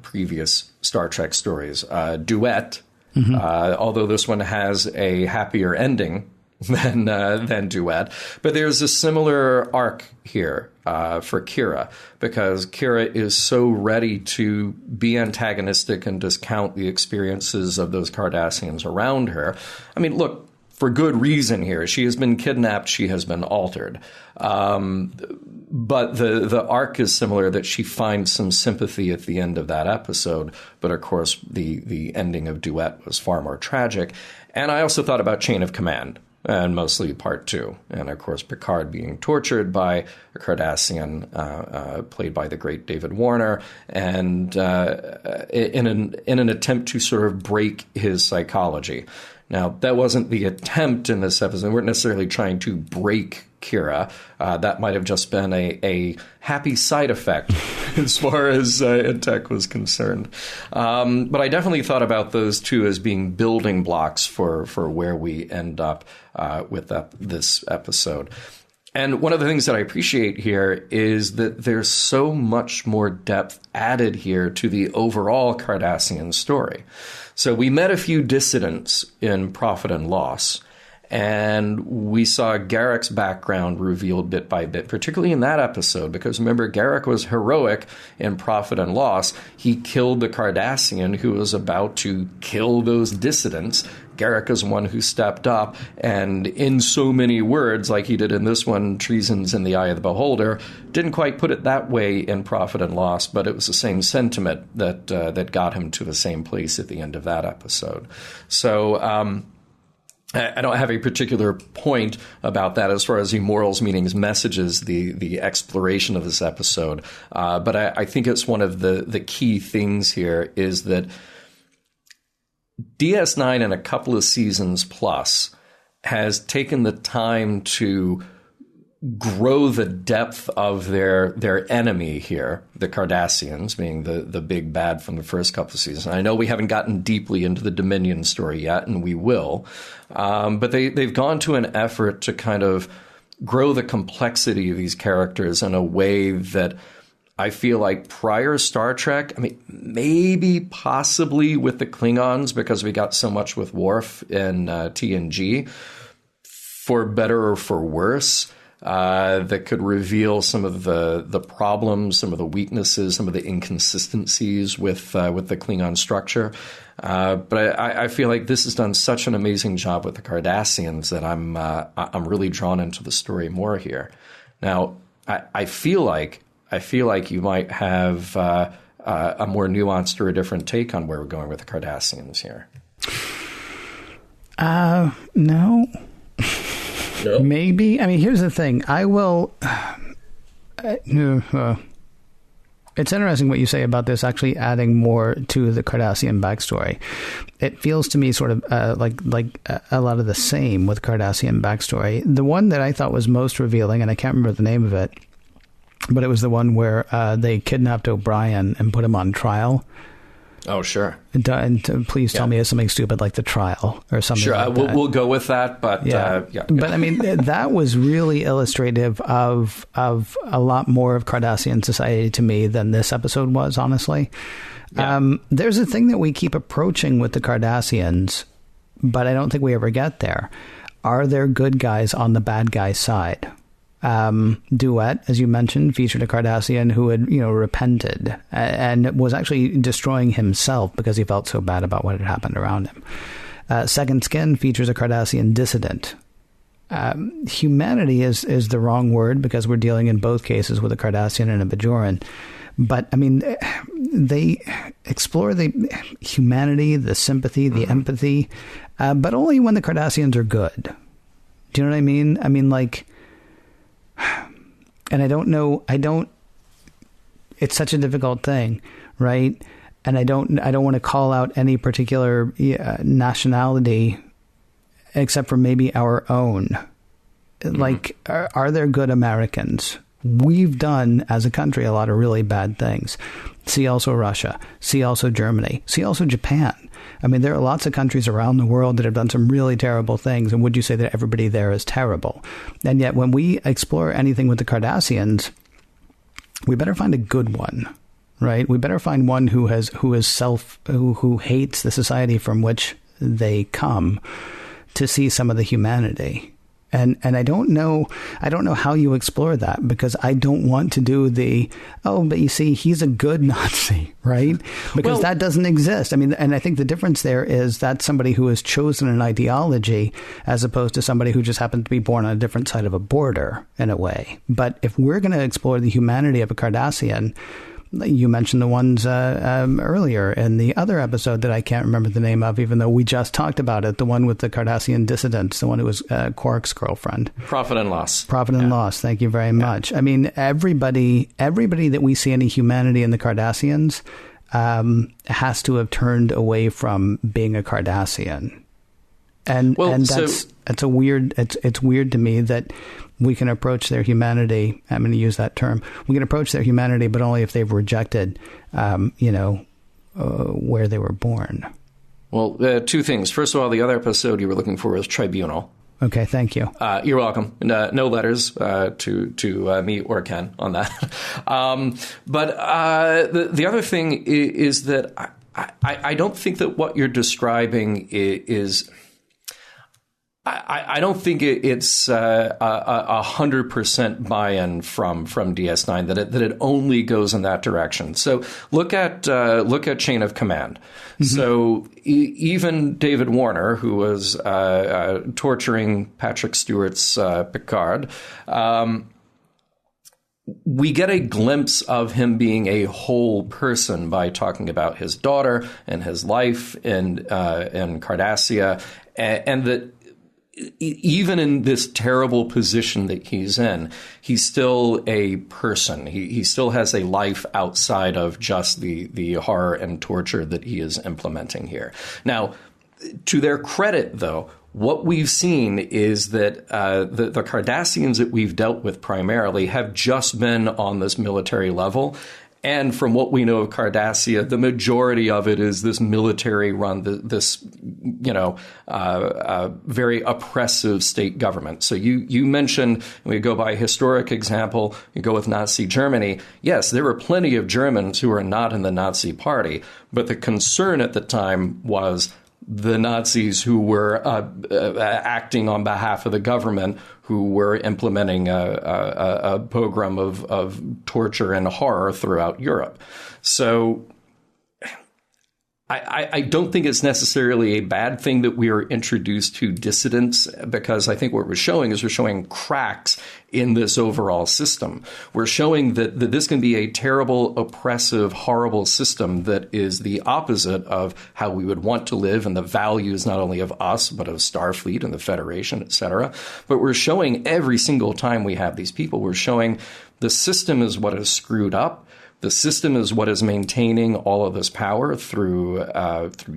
previous Star Trek stories. Duet, although this one has a happier ending than Duet. But there's a similar arc here for Kira, because Kira is so ready to be antagonistic and discount the experiences of those Cardassians around her. I mean, look, for good reason here. She has been kidnapped. She has been altered. But the arc is similar, that she finds some sympathy at the end of that episode. But, of course, the ending of Duet was far more tragic. And I also thought about Chain of Command, and mostly part 2. And, of course, Picard being tortured by a Cardassian played by the great David Warner, and in an attempt to sort of break his psychology. Now, that wasn't the attempt in this episode. We weren't necessarily trying to break Kira. That might have just been a happy side effect as far as tech was concerned. But I definitely thought about those two as being building blocks for where we end up with this episode. And one of the things that I appreciate here is that there's so much more depth added here to the overall Cardassian story. So we met a few dissidents in Profit and Loss, and we saw Garak's background revealed bit by bit, particularly in that episode, because remember, Garak was heroic in Profit and Loss. He killed the Cardassian who was about to kill those dissidents. Garak is one who stepped up, and in so many words, like he did in this one, treason's in the eye of the beholder, didn't quite put it that way in Profit and Loss, but it was the same sentiment that got him to the same place at the end of that episode. So I don't have a particular point about that as far as the morals, meanings, messages, the exploration of this episode. But I think it's one of the key things here is that DS9 in a couple of seasons plus has taken the time to grow the depth of their enemy here, the Cardassians being the big bad from the first couple of seasons. I know we haven't gotten deeply into the Dominion story yet, and we will, but they've gone to an effort to kind of grow the complexity of these characters in a way that I feel like prior Star Trek, I mean, maybe possibly with the Klingons, because we got so much with Worf in TNG, for better or for worse, that could reveal some of the problems, some of the weaknesses, some of the inconsistencies with the Klingon structure. But I feel like this has done such an amazing job with the Cardassians that I'm really drawn into the story more here. Now, I feel like you might have a more nuanced or a different take on where we're going with the Cardassians here. No. No? Maybe. I mean, here's the thing. I will... it's interesting what you say about this actually adding more to the Cardassian backstory. It feels to me sort of like a lot of the same with Cardassian backstory. The one that I thought was most revealing, and I can't remember the name of it, but it was the one where they kidnapped O'Brien and put him on trial. Oh, sure. And please tell me it's something stupid like the trial or something. Sure, like that. We'll go with that. But But I mean, that was really illustrative of a lot more of Cardassian society to me than this episode was, honestly. Yeah. There's a thing that we keep approaching with the Cardassians, but I don't think we ever get there. Are there good guys on the bad guy's side? Duet, as you mentioned, featured a Cardassian who had, repented and was actually destroying himself because he felt so bad about what had happened around him. Second Skin features a Cardassian dissident. Humanity is the wrong word because we're dealing in both cases with a Cardassian and a Bajoran. But, I mean, they explore the humanity, the sympathy, the empathy, but only when the Cardassians are good. Do you know what I mean? I mean, like... And I don't know, it's such a difficult thing, right? And I don't want to call out any particular nationality except for maybe our own. Mm-hmm. Like, are there good Americans? We've done, as a country, a lot of really bad things. See also Russia. See also Germany. See also Japan. I mean, there are lots of countries around the world that have done some really terrible things. And would you say that everybody there is terrible? And yet when we explore anything with the Cardassians, we better find a good one, right? We better find one who hates the society from which they come to see some of the humanity. And I don't know how you explore that, because I don't want to do but you see, he's a good Nazi, right? Because that doesn't exist. I mean, and I think the difference there is that's somebody who has chosen an ideology as opposed to somebody who just happened to be born on a different side of a border in a way. But if we're going to explore the humanity of a Cardassian, you mentioned the ones earlier in the other episode that I can't remember the name of, even though we just talked about it. The one with the Cardassian dissidents, the one who was Quark's girlfriend. Profit and Loss. Profit and Loss. Thank you very much. I mean, everybody that we see any humanity in the Cardassians has to have turned away from being a Cardassian. And it's weird to me that we can approach their humanity. I'm going to use that term. We can approach their humanity, but only if they've rejected, where they were born. Well, two things. First of all, the other episode you were looking for was Tribunal. Okay, thank you. You're welcome. No letters to me or Ken on that. But the other thing is that I don't think that what you're describing is. I don't think it's 100% buy-in from DS9 that it only goes in that direction. So look at Chain of Command. Mm-hmm. So even David Warner, who was torturing Patrick Stewart's Picard, we get a glimpse of him being a whole person by talking about his daughter and his life in Cardassia, and that. Even in this terrible position that he's in, he's still a person. He still has a life outside of just the horror and torture that he is implementing here. Now, to their credit, though, what we've seen is that the Cardassians that we've dealt with primarily have just been on this military level. And from what we know of Cardassia, the majority of it is this military-run, this very oppressive state government. So you mentioned, we go by historic example, you go with Nazi Germany. Yes, there were plenty of Germans who are not in the Nazi Party, but the concern at the time was the Nazis who were acting on behalf of the government, who were implementing a program of torture and horror throughout Europe. So I don't think it's necessarily a bad thing that we are introduced to dissidents, because I think what we're showing is we're showing cracks in this overall system. We're showing that this can be a terrible, oppressive, horrible system that is the opposite of how we would want to live and the values not only of us, but of Starfleet and the Federation, etc. But we're showing every single time we have these people, we're showing the system is what is screwed up. The system is what is maintaining all of this power through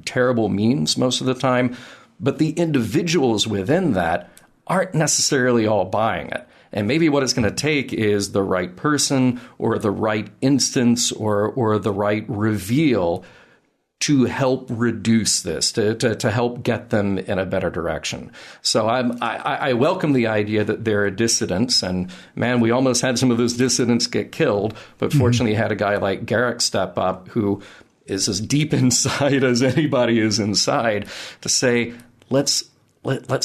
terrible means most of the time. But the individuals within that aren't necessarily all buying it. And maybe what it's going to take is the right person or the right instance or the right reveal to help reduce this, to help get them in a better direction. So I welcome the idea that there are dissidents, and man, we almost had some of those dissidents get killed, but fortunately had a guy like Garak step up who is as deep inside as anybody is inside to say, let's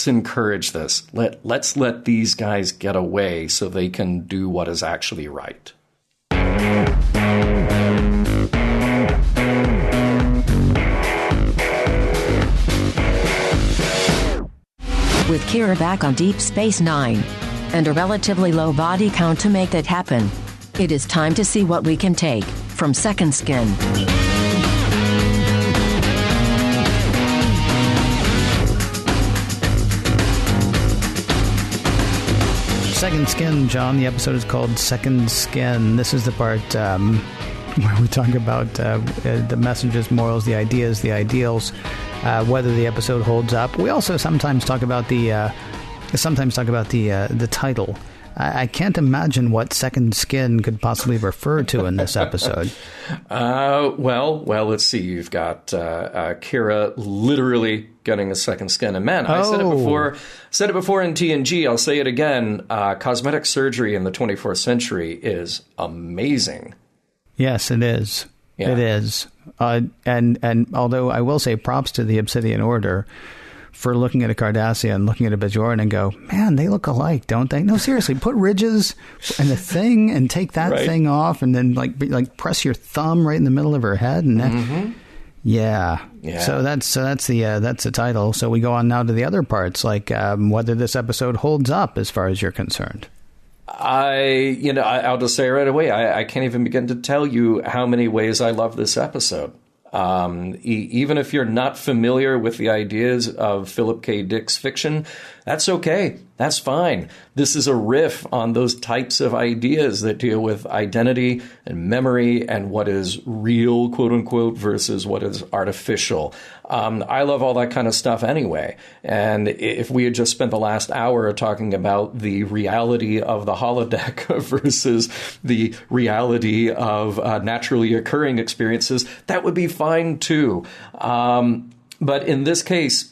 encourage this. Let's let these guys get away so they can do what is actually right. With Kira back on Deep Space Nine, and a relatively low body count to make that happen, it is time to see what we can take from Second Skin. Second Skin, John. The episode is called Second Skin. This is the part where we talk about the messages, morals, the ideas, the ideals, whether the episode holds up. We also sometimes talk about the title. I can't imagine what Second Skin could possibly refer to in this episode. Well, let's see. You've got Kira literally getting a second skin. And man, I said it before in TNG. I'll say it again. Cosmetic surgery in the 24th century is amazing. Yes, it is. Yeah. It is. And although I will say props to the Obsidian Order for looking at a Cardassian, looking at a Bajor, and go, man, they look alike, don't they? No, seriously, put ridges and a thing and take that thing off, and then like press your thumb right in the middle of her head, and yeah. So that's the title. So we go on now to the other parts, like whether this episode holds up as far as you're concerned. I'll just say right away, I can't even begin to tell you how many ways I love this episode. Even if you're not familiar with the ideas of Philip K. Dick's fiction, that's okay. That's fine. This is a riff on those types of ideas that deal with identity and memory and what is real, quote unquote, versus what is artificial. I love all that kind of stuff anyway. And if we had just spent the last hour talking about the reality of the holodeck versus the reality of naturally occurring experiences, that would be fine too. But in this case,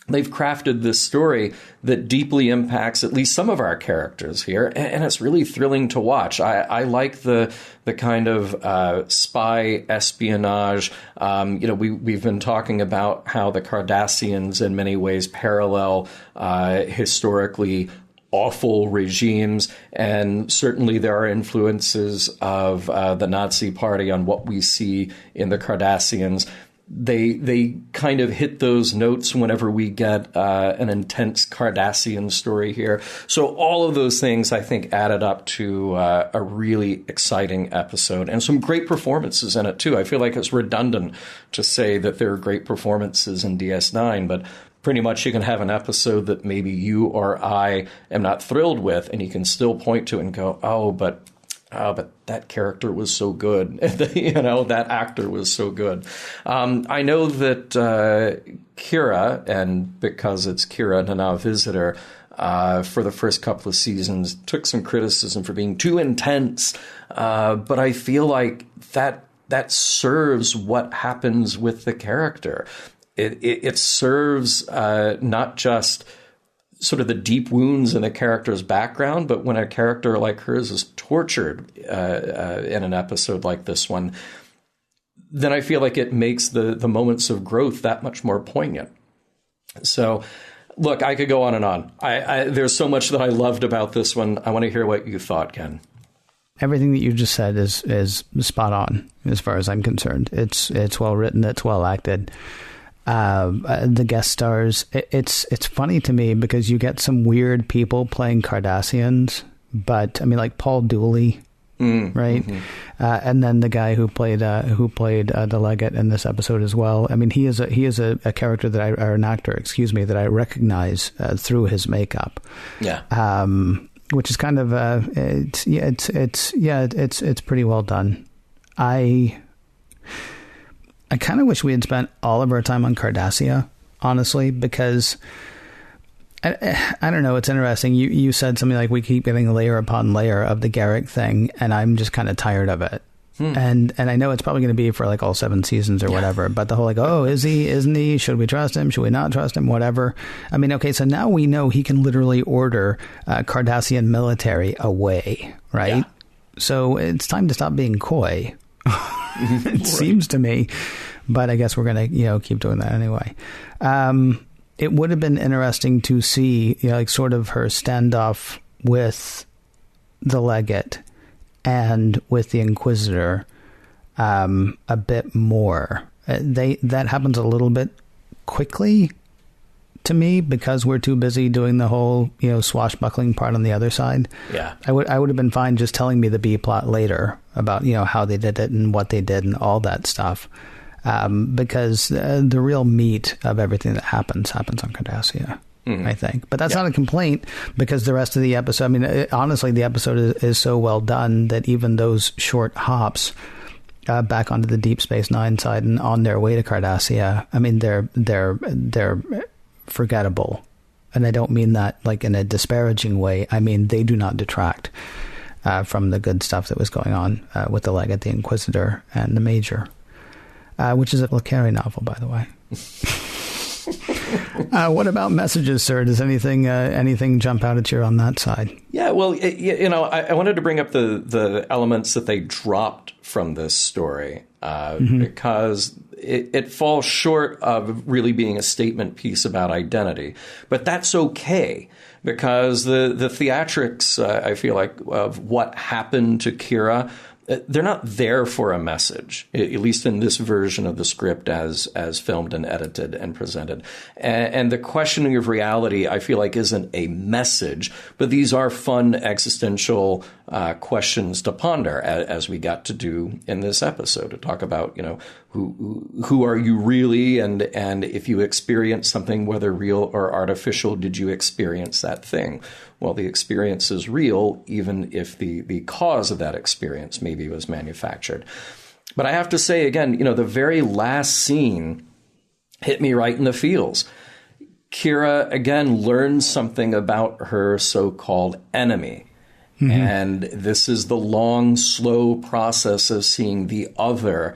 they've crafted this story that deeply impacts at least some of our characters here, and it's really thrilling to watch. I like the kind of spy espionage. We've been talking about how the Cardassians in many ways parallel historically awful regimes, and certainly there are influences of the Nazi Party on what we see in the Cardassians. They kind of hit those notes whenever we get an intense Cardassian story here. So all of those things, I think, added up to a really exciting episode, and some great performances in it, too. I feel like it's redundant to say that there are great performances in DS9, but pretty much you can have an episode that maybe you or I am not thrilled with, and you can still point to it and go, but that character was so good. That actor was so good. I know that Kira, and because it's Kira and now Visitor, for the first couple of seasons. Took some criticism for being too intense, but I feel like that serves what happens with the character. It serves not just sort of the deep wounds in the character's background, but when a character like hers is tortured in an episode like this one, then I feel like it makes the moments of growth that much more poignant. So, look, I could go on and on. There's so much that I loved about this one. I want to hear what you thought, Ken. Everything that you just said is spot on as far as I'm concerned. It's well written. It's well acted. The guest stars. It's funny to me because you get some weird people playing Cardassians, but I mean, like Paul Dooley, right? Mm-hmm. And then the guy who played the Legate in this episode as well. I mean, he is a character or an actor, that I recognize through his makeup. Yeah. Which is kind of it's pretty well done. I kind of wish we had spent all of our time on Cardassia, honestly, because I don't know. It's interesting. You said something like we keep getting layer upon layer of the Garak thing, and I'm just kind of tired of it. And I know it's probably going to be for like all 7 seasons or whatever, but the whole like, oh, is he, isn't he? Should we trust him? Should we not trust him? Whatever. I mean, okay, so now we know he can literally order Cardassian military away, right? Yeah. So it's time to stop being coy. It seems to me, but I guess we're going to, keep doing that anyway. It would have been interesting to see, like sort of her standoff with the Legate and with the Inquisitor a bit more. That happens a little bit quickly to me because we're too busy doing the whole, swashbuckling part on the other side. Yeah. I would have been fine just telling me the B plot later about, how they did it and what they did and all that stuff. Because the real meat of everything that happens on Cardassia, I think. But that's not a complaint because the rest of the episode, I mean, honestly, the episode is so well done that even those short hops back onto the Deep Space Nine side and on their way to Cardassia, I mean, they're forgettable. And I don't mean that like in a disparaging way. I mean, they do not detract from the good stuff that was going on with the Legate, the Inquisitor, and the Major. Which is a Le Carre novel, by the way. What about messages, sir? Does anything jump out at you on that side? Yeah, well, I wanted to bring up the elements that they dropped from this story because it falls short of really being a statement piece about identity. But that's okay because the theatrics, I feel like, of what happened to Kira, they're not there for a message, at least in this version of the script as filmed and edited and presented. And the questioning of reality, I feel like, isn't a message, but these are fun existential questions to ponder, as we got to do in this episode, to talk about, who are you really? And if you experience something, whether real or artificial, did you experience that thing? Well, the experience is real, even if the cause of that experience maybe was manufactured. But I have to say, again, the very last scene hit me right in the feels. Kira, again, learns something about her so-called enemy. Mm-hmm. And this is the long, slow process of seeing the other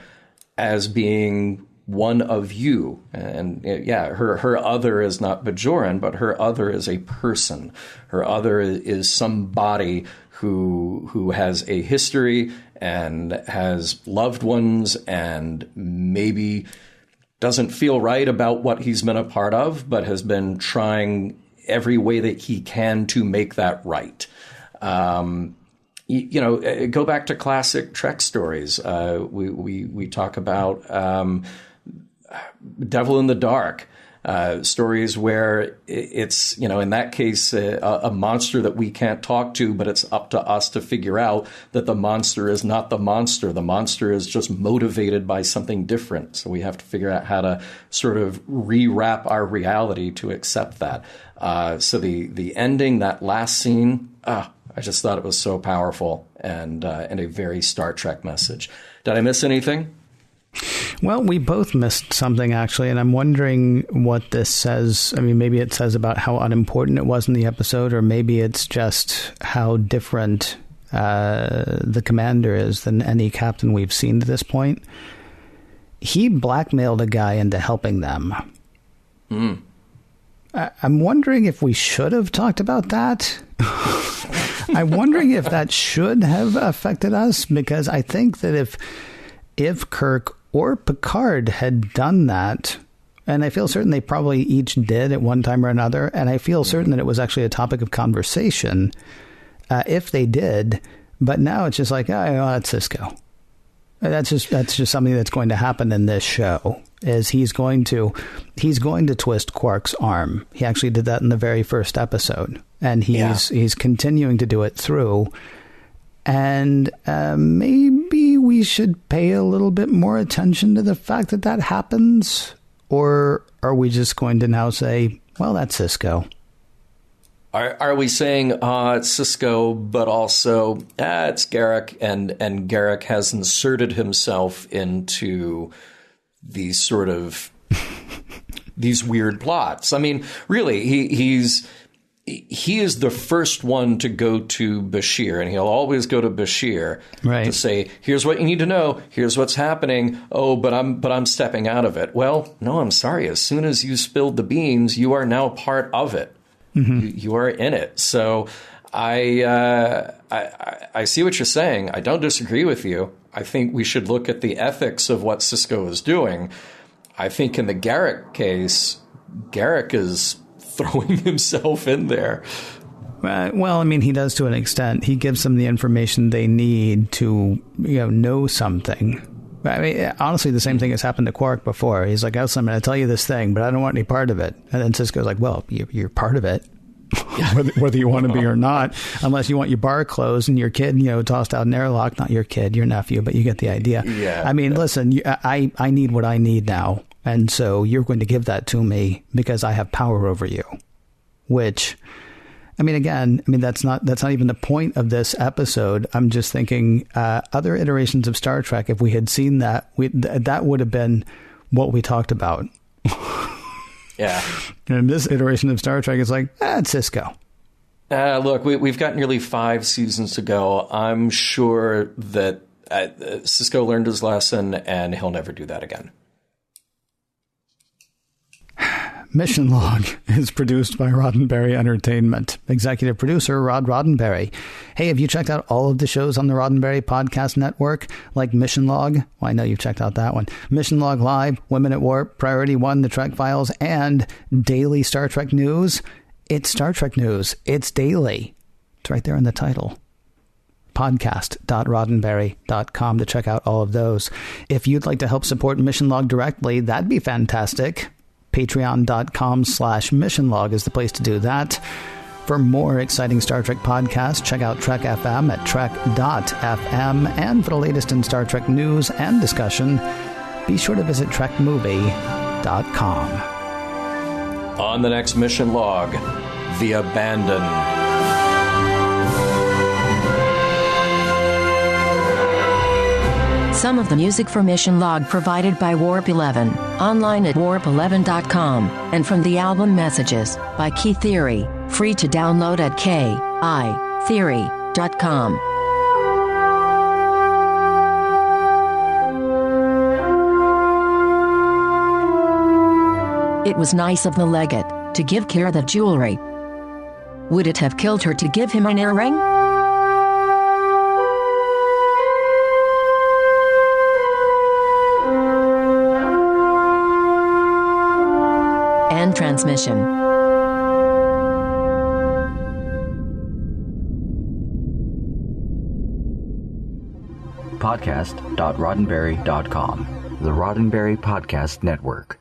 as being one of you. And her other is not Bajoran, but her other is a person. Her other is somebody who has a history and has loved ones and maybe doesn't feel right about what he's been a part of, but has been trying every way that he can to make that right. Go back to classic Trek stories. We talk about Devil in the Dark, stories where it's, in that case, a monster that we can't talk to, but it's up to us to figure out that the monster is not the monster. The monster is just motivated by something different. So we have to figure out how to sort of rewrap our reality to accept that. So the ending, that last scene, I just thought it was so powerful and a very Star Trek message. Did I miss anything? Well, we both missed something, actually, and I'm wondering what this says. I mean, maybe it says about how unimportant it was in the episode, or maybe it's just how different the commander is than any captain we've seen to this point. He blackmailed a guy into helping them. I'm wondering if we should have talked about that. I'm wondering if that should have affected us, because I think that if Kirk or Picard had done that, and I feel certain they probably each did at one time or another, and I feel certain that it was actually a topic of conversation if they did, but now it's just like, oh, that's Sisko. That's just something that's going to happen in this show. Is he's going to twist Quark's arm. He actually did that in the very first episode, and he's continuing to do it through. And maybe we should pay a little bit more attention to the fact that happens, or are we just going to now say, well, that's Sisko? Are we saying it's Sisko, but also it's Garak, and Garak has inserted himself into these sort of these weird plots? I mean, really, he is the first one to go to Bashir, and he'll always go to Bashir to say, here's what you need to know, here's what's happening. Oh, but I'm stepping out of it. Well, no, I'm sorry. As soon as you spilled the beans, you are now part of it. You are in it. So I see what you're saying. I don't disagree with you. I think we should look at the ethics of what Sisko is doing. I think in the Garak case, Garak is throwing himself in there. Well, I mean, he does to an extent. He gives them the information they need to, know something. I mean, honestly, the same thing has happened to Quark before. He's like, I'm going to tell you this thing, but I don't want any part of it. And then Sisko's like, well, you're part of it, whether you want to be or not, unless you want your bar closed and your kid, tossed out an airlock. Not your kid, your nephew, but you get the idea. Yeah. I mean, listen, I need what I need now. And so you're going to give that to me because I have power over you, which... I mean, again, that's not even the point of this episode. I'm just thinking other iterations of Star Trek, if we had seen that, that would have been what we talked about. Yeah. And this iteration of Star Trek is like, it's Sisko. Look, we've got nearly 5 seasons to go. I'm sure that Sisko learned his lesson and he'll never do that again. Mission Log is produced by Roddenberry Entertainment. Executive producer, Rod Roddenberry. Hey, have you checked out all of the shows on the Roddenberry Podcast Network? Like Mission Log? Well, I know you've checked out that one. Mission Log Live, Women at Warp, Priority 1, The Trek Files, and Daily Star Trek News. It's Star Trek News. It's daily. It's right there in the title. Podcast.roddenberry.com to check out all of those. If you'd like to help support Mission Log directly, that'd be fantastic. Patreon.com/missionlog is the place to do that. For more exciting Star Trek podcasts, check out Trek FM at trek.fm. And for the latest in Star Trek news and discussion, be sure to visit trekmovie.com. On the next Mission Log, The Abandoned. Some of the music for Mission Log provided by Warp 11, online at warp11.com, and from the album Messages by Key Theory, free to download at kitheory.com. It was nice of the legate to give Kira the jewelry. Would it have killed her to give him an earring? End transmission. Podcast.roddenberry.com, the Roddenberry Podcast Network.